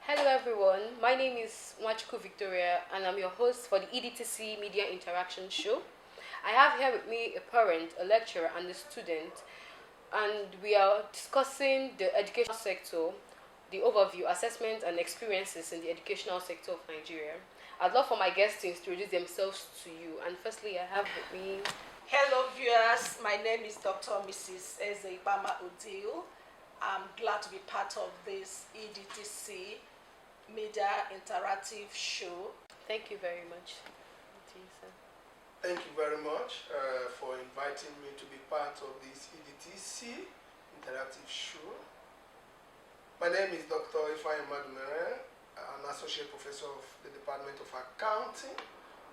Hello everyone, my name is Nwachukwu Victoria and I'm your host for the EDTC Media Interaction Show. I have here with me a parent, a lecturer and a student, and we are discussing the educational sector, the overview, assessment and experiences in the educational sector of Nigeria. I'd love for my guests to introduce themselves to you, and firstly I have with me... Hello viewers, my name is Dr. Mrs. Ezeh-Ikpeama Odile. I'm glad to be part of this EDTC Media Interactive Show. Thank you very much. Thank you very much for inviting me to be part of this EDTC Interactive Show. My name is Dr. Ifeanyi Madumere, an Associate Professor of the Department of Accounting,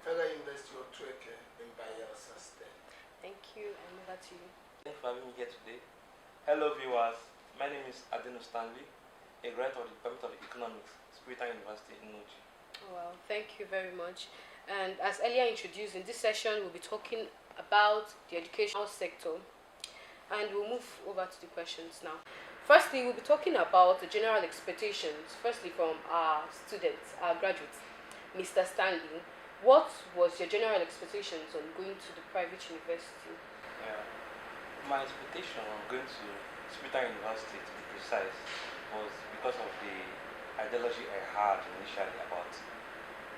Federal University of Turkey in Bayelsa State. Thank you, and over to you. Thanks for having me here today. Hello viewers, my name is Adinnu Stanley, a graduate of the Department of Economics, Spiritan University in Noji. Oh, well, thank you very much. And as earlier introduced, in this session we'll be talking about the educational sector, and we'll move over to the questions now. Firstly, we'll be talking about the general expectations, firstly from our students, our graduates. Mr. Stanley, what was your general expectations on going to the private university? My expectation on going to Spiritan University, to be precise, was because of the ideology I had initially about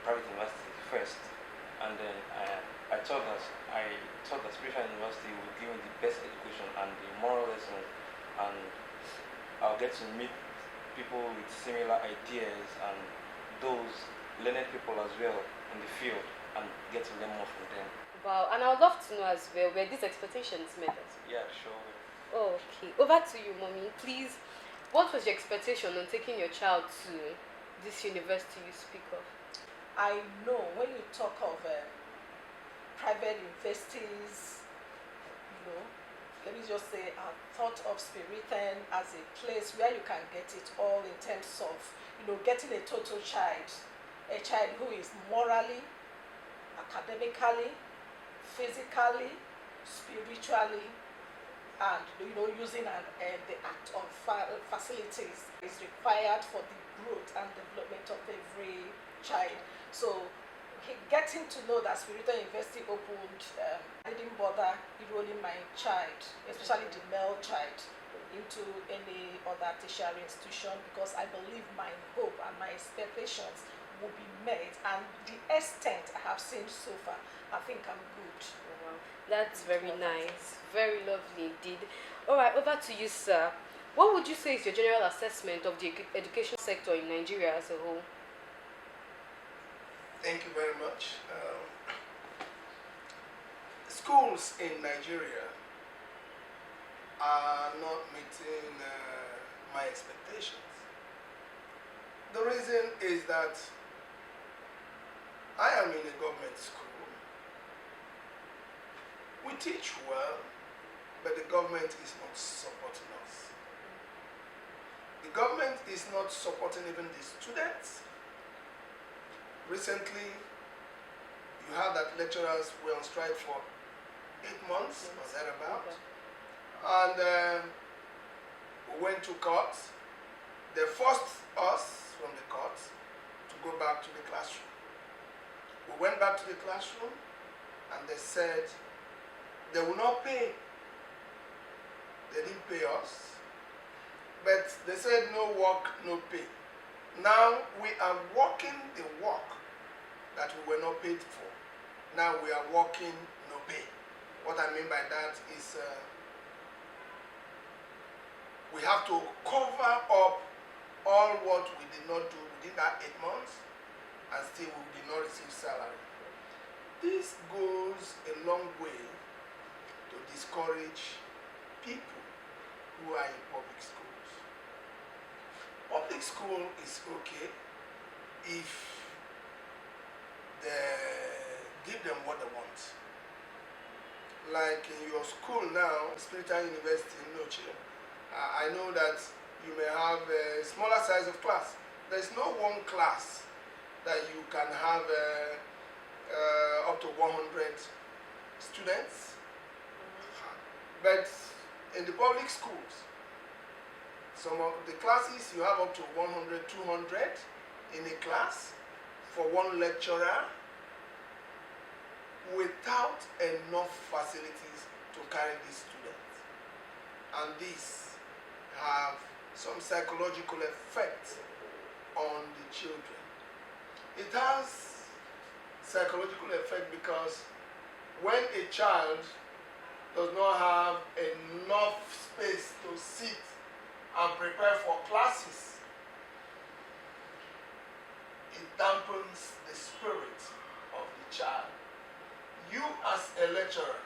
private university first, and then I thought that Spiritan University would give me the best education and the moral lessons, and I'll get to meet people with similar ideas and those learned people as well in the field, and get to learn more from them. Wow, and I would love to know as well, were these expectations met? Yeah, sure. Oh, okay, over to you, mommy. Please, what was your expectation on taking your child to this university you speak of? I know when you talk of private universities, let me just say, I thought of Spiritan as a place where you can get it all in terms of, getting a total child, a child who is morally, academically, physically, spiritually, and using the act of facilities is required for the growth and development of every child. So getting to know that Spiritan University opened, I didn't bother enrolling my child, especially the male child, into any other tertiary institution, because I believe my hope and my expectations will be met, and the extent I have seen so far, I think I'm good. Oh, wow. That's very nice, very lovely indeed. All right, over to you, sir. What would you say is your general assessment of the education sector in Nigeria as a whole? Thank you very much. Schools in Nigeria are not meeting my expectations. The reason is that I am in a government school. We teach well, but the government is not supporting us. The government is not supporting even the students. Recently, you heard that lecturers were on strike for 8 months or thereabout. And we went to court. They forced us from the court to go back to the classroom. We went back to the classroom and they said they will not pay. They didn't pay us. But they said no work, no pay. Now we are working the work that we were not paid for. Now we are working no pay. What I mean by that is we have to cover up all what we did not do within that 8 months, and still we did not receive salary. This goes a long way to discourage people who are in public schools. Public school is okay if they give them what they want. Like in your school now, Spiritan University in Noji, I know that you may have a smaller size of class. There's no one class that you can have up to 100 students. But in the public schools, Some of the classes you have up to 100, 200 in a class for one lecturer without enough facilities to carry these students. And these have some psychological effects on the children. It has psychological effect because when a child does not have enough space to sit and prepare for classes, it dampens the spirit of the child. You as a lecturer,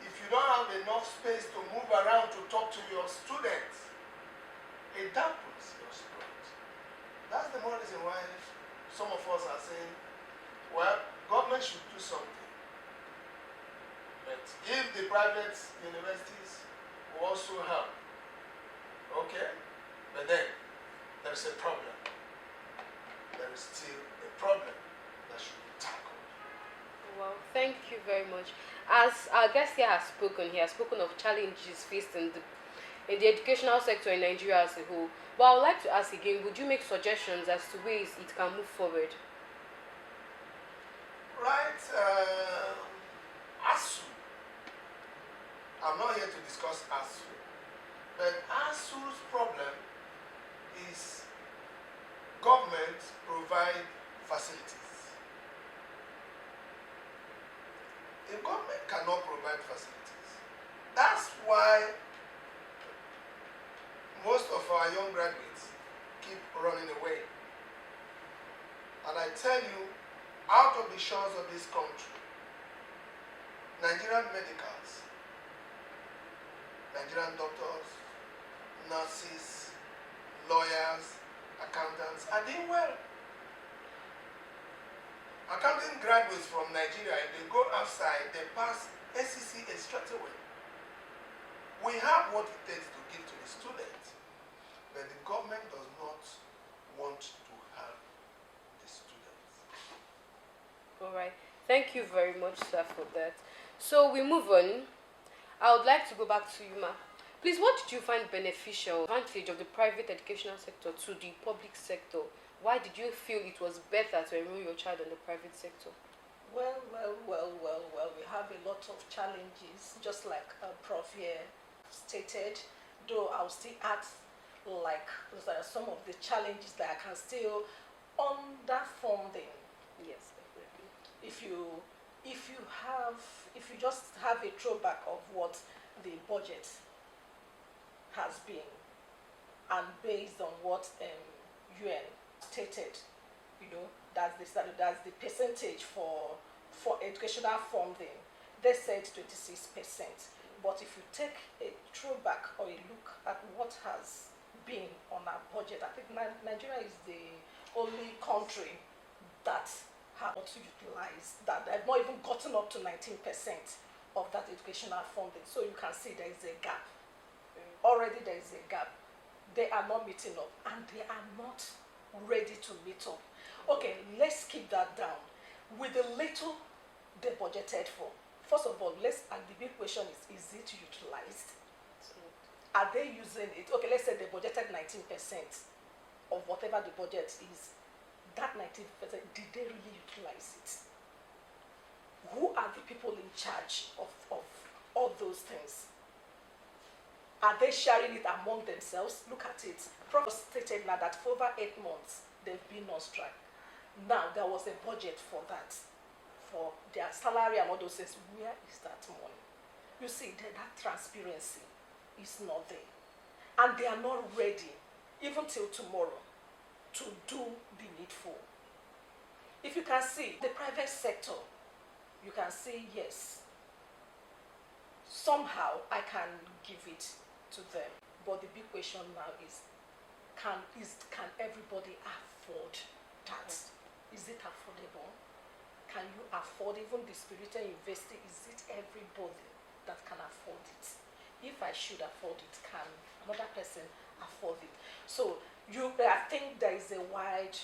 if you don't have enough space to move around to talk to your students, it dampens your spirit. That's the more reason why some of us are saying, well, government should do something. But if the private universities will also help, okay, but then there is a problem. There is still a problem that should be tackled. Well, thank you very much. As our guest here has spoken, he has spoken of challenges faced in the educational sector in Nigeria as a whole. But I would like to ask again, would you make suggestions as to ways it can move forward? Right, ASU. I'm not here to discuss ASU, but ASU's problem is government provide facilities. The government cannot provide facilities. That's why most of our young graduates keep running away. And I tell you, out of the shores of this country, Nigerian medicals, Nigerian doctors, nurses, lawyers, accountants are doing well. Accounting graduates from Nigeria, if they go outside, they pass SCCA straight away. We have what it takes to give to the students, but the government does not want to help the students. All right. Thank you very much, sir, for that. So we move on. I would like to go back to you, Ma. Please, what did you find beneficial advantage of the private educational sector to the public sector? Why did you feel it was better to enroll your child in the private sector? Well, we have a lot of challenges, just like Prof here stated, though I'll still add like some of the challenges that I can still underfunding. Yes, definitely. If you just have a throwback of what the budget has been, and based on what UN stated, that's the percentage for educational funding. They said 26%. But if you take a throwback or a look at what has been on our budget, I think Nigeria is the only country that have not utilized, that have not even gotten up to 19% of that educational funding. So you can see there is a gap. Already there is a gap. They are not meeting up, and they are not ready to meet up. Okay, let's keep that down. With the little they budgeted for, first of all, the big question is it utilized? Are they using it? Okay, let's say they budgeted 19% of whatever the budget is. That 19%, did they really utilize it? Who are the people in charge of all those things? Are they sharing it among themselves? Look at it. Prof stated now that for over 8 months, they've been on strike. Now, there was a budget for that, for their salary and all those things. Where is that money? You see, that transparency is not there. And they are not ready, even till tomorrow, to do the needful. If you can see the private sector, you can say, yes, somehow I can give it to them. But the big question now is can everybody afford that? Is it affordable? Can you afford even the spiritual university? Is it everybody that can afford it? If I should afford it, can another person afford it? So I think there is a wide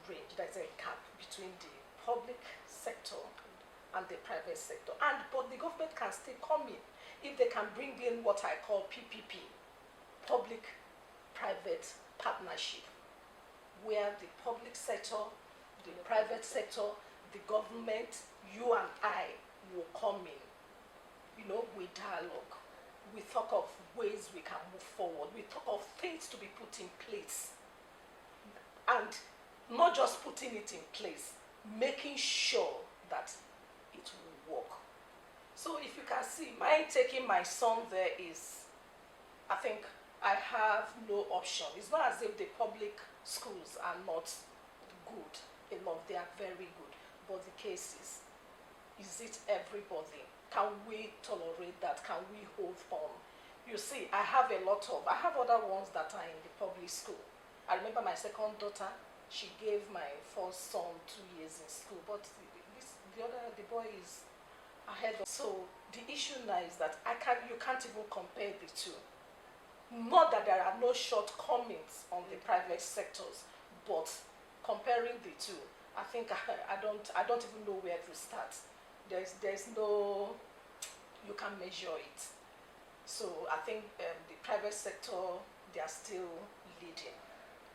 range, there's a gap between the public sector and the private sector. But the government can still come in if they can bring in what I call PPP, public public-private partnership where the public sector, the private sector, the government, you and I will come in, we dialogue. We talk of ways we can move forward. We talk of things to be put in place. And not just putting it in place, making sure that it will work. So if you can see, my taking my son there is, I think I have no option. It's not as if the public schools are not good enough. They are very good. But the case is it everybody? Can we tolerate that? Can we hold on? You see, I have other ones that are in the public school. I remember my second daughter, she gave my first son 2 years in school, but the boy is ahead of. So the issue now is that you can't even compare the two. Not that there are no shortcomings on the private sectors, but comparing the two, I think I don't even know where to start. There's no, you can measure it. So I think the private sector, they are still leading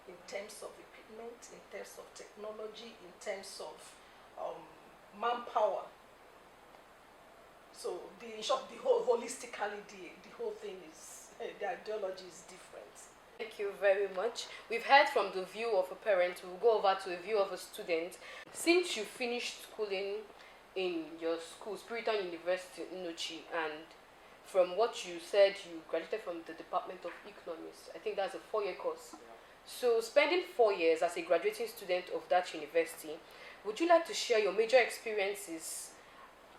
in terms of equipment, in terms of technology, in terms of manpower. So holistically, the whole thing is, the ideology is different. Thank you very much. We've heard from the view of a parent. We'll go over to a view of a student. Since you finished schooling in your school, Spiritan University in Unochi, and from what you said, you graduated from the Department of Economics. I think that's a 4-year course. Yeah. So spending 4 years as a graduating student of that university, would you like to share your major experiences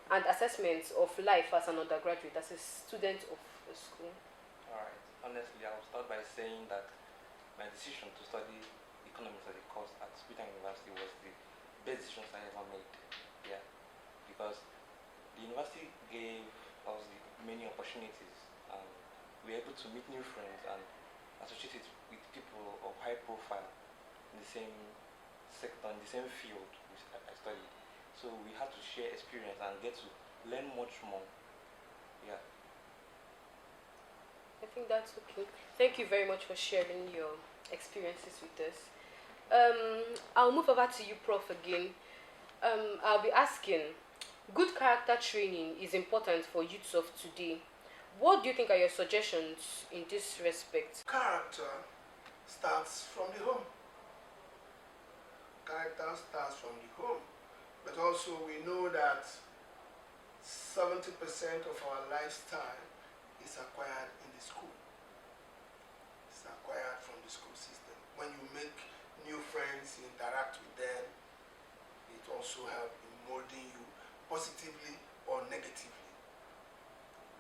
and assessments of life as an undergraduate, as a student of the school? Alright, honestly, I will start by saying that my decision to study economics as a course at Spiritan University was the best decision I ever made. Yeah, because the university gave us many opportunities, and we were able to meet new friends and associate it with people of high profile in the same sector, in the same field which I studied. So we had to share experience and get to learn much more. Yeah. I think that's okay. Thank you very much for sharing your experiences with us. I'll move over to you, Prof, again. I'll be asking, good character training is important for youths of today. What do you think are your suggestions in this respect? Character starts from the home. Character starts from the home. But also we know that 70% of our lifestyle is acquired in the school. It's acquired from the school system. When you make new friends, you interact with them, it also helps in molding you positively or negatively.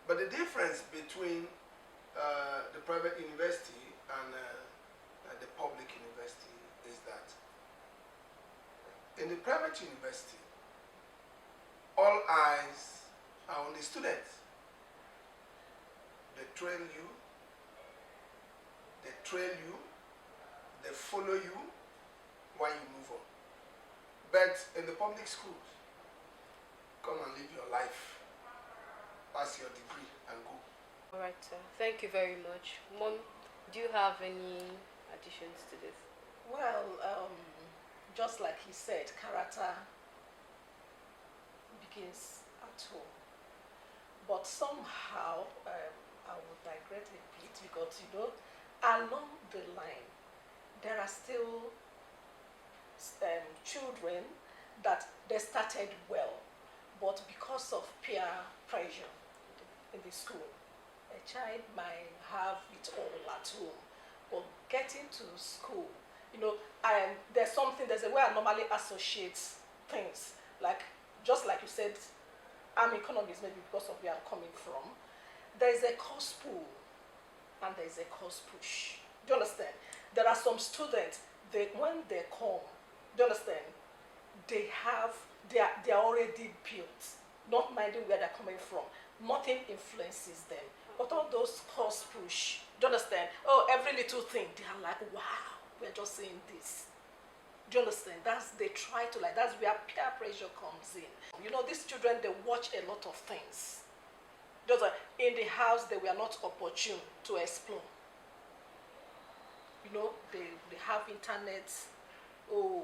But the difference between the private university and the public university is that in the private university, all eyes are on the students. They train you, they follow you while you move on. But in the public schools, come and live your life, pass your degree and go. All right, sir. Thank you very much. Mom, do you have any additions to this? Well, just like he said, character begins at home. But somehow, I would digress a bit because, along the line, there are still children that they started well, but because of peer pressure in the school, a child might have it all at home, but getting to school, there's a way I normally associate things, just like you said, I'm economics maybe because of where I'm coming from. There's a course pull and there's a course push. Do you understand? There are some students, when they come, do you understand? They are already built, not minding where they're coming from. Nothing influences them. But all those course push, do you understand? Oh, every little thing, they are like, wow, we're just saying this. Do you understand? That's where peer pressure comes in. These children, they watch a lot of things. In the house, they were not opportune to explore. you know, they have internet. Oh,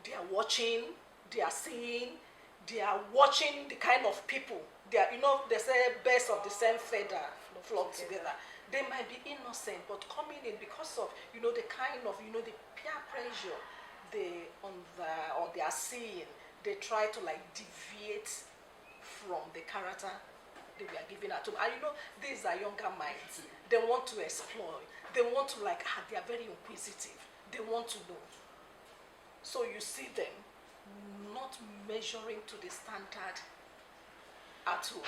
they are watching, they are seeing, they are watching the kind of people. They are, you know, they say birds of the same feather flock together. They might be innocent, but coming in because of, you know, the kind of, you know, the peer pressure they are seeing, they try to like deviate from the character they were given at home. And you know, these are younger minds. They want to explore. They want to like, they are very inquisitive. They want to know. So you see them not measuring to the standard at home.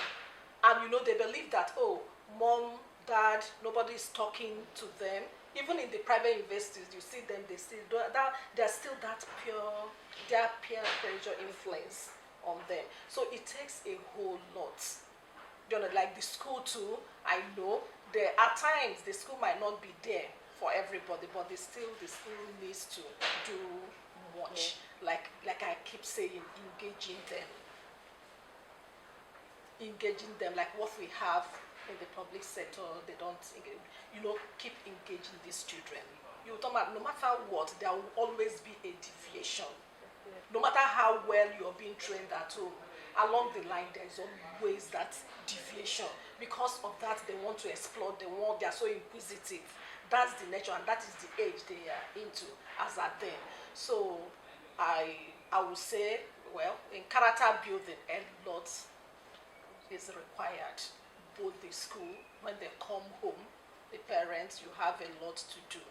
And you know, they believe that, oh, mom, dad, nobody's talking to them. Even in the private universities, you see them, they still do that. There's still that their peer pressure influence on them. So it takes a whole lot. You know, like the school too, I know, at times the school might not be there for everybody, but the school needs to do much. Yeah. Like I keep saying, engaging them like what we have in the public sector. They don't engage, you know, keep engaging these children. You talk about, no matter what, there will always be a deviation. No matter how well you're being trained at home, along the line there's always that deviation. Because of that, they want to explore, they are so inquisitive. That's the nature, and that is the age they are into as at then. So I would say, well, in character building, a lot is required. Both the school, when they come home, the parents, you have a lot to do.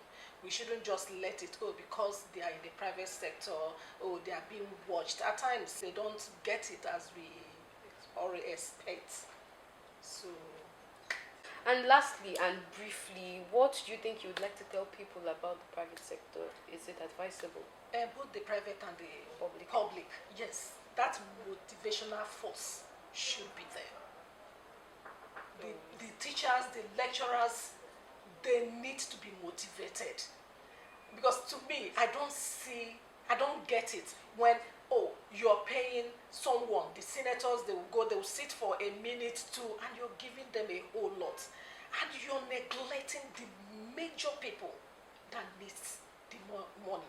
We shouldn't just let it go because they are in the private sector, or they are being watched. At times, they don't get it as we already expect. So. And lastly and briefly, what do you think you would like to tell people about the private sector? Is it advisable? Both the private and the public, yes. That motivational force should be there. The teachers, the lecturers, they need to be motivated. Because to me, I don't get it when, oh, you're paying someone, the senators, they will sit for a minute, two, and you're giving them a whole lot. And you're neglecting the major people that needs the money.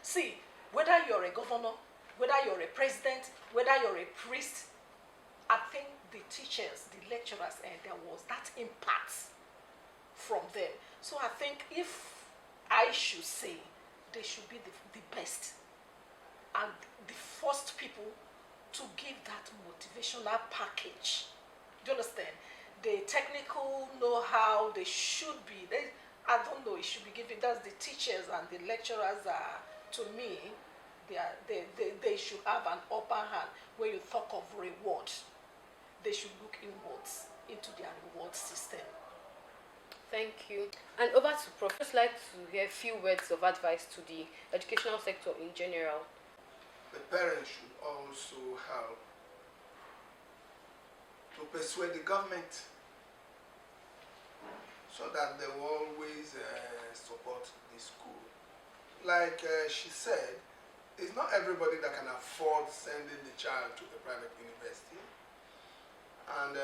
See, whether you're a governor, whether you're a president, whether you're a priest, I think the teachers, the lecturers, and there was that impact from them. So I think if I should say, they should be the best and the first people to give that motivational package. Do you understand? The technical know-how, they should be, I don't know, it should be given. That's the teachers and the lecturers are, to me, they should have an upper hand. When you talk of reward, they should look inwards into their reward system. Thank you. And over to Prof. I'd just like to hear a few words of advice to the educational sector in general. The parents should also help to persuade the government so that they will always support the school. Like she said, it's not everybody that can afford sending the child to a private university. And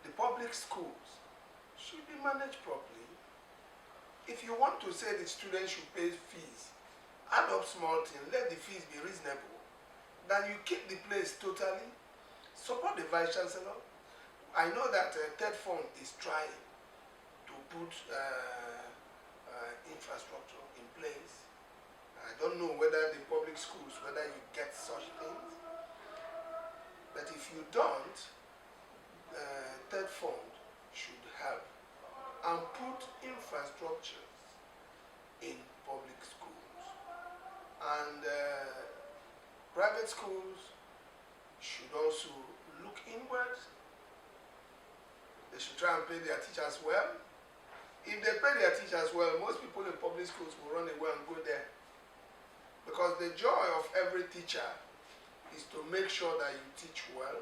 the public schools should be managed properly. If you want to say the students should pay fees, add up small things, let the fees be reasonable. Then you keep the place totally. Support the Vice Chancellor. I know that Third Fund is trying to put infrastructure in place. I don't know whether the public schools, whether you get such things. But if you don't, Third Fund should help and put infrastructures in public schools. And private schools should also look inward. They should try and pay their teachers well. If they pay their teachers well, most people in public schools will run away and go there. Because the joy of every teacher is to make sure that you teach well,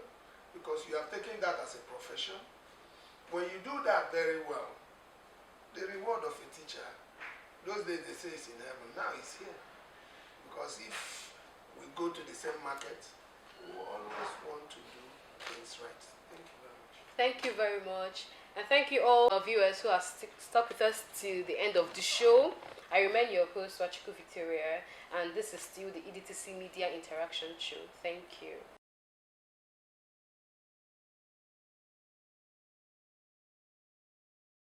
because you have taken that as a profession. When you do that very well, the reward of a teacher, those days they say it's in heaven, now it's here. Because if we go to the same market, we will always want to do things right. Thank you very much. Thank you very much. And thank you all our viewers who have stuck with us to the end of the show. I remain your host, Nwachukwu Victoria, and this is still the EDTC Media Interaction Show. Thank you.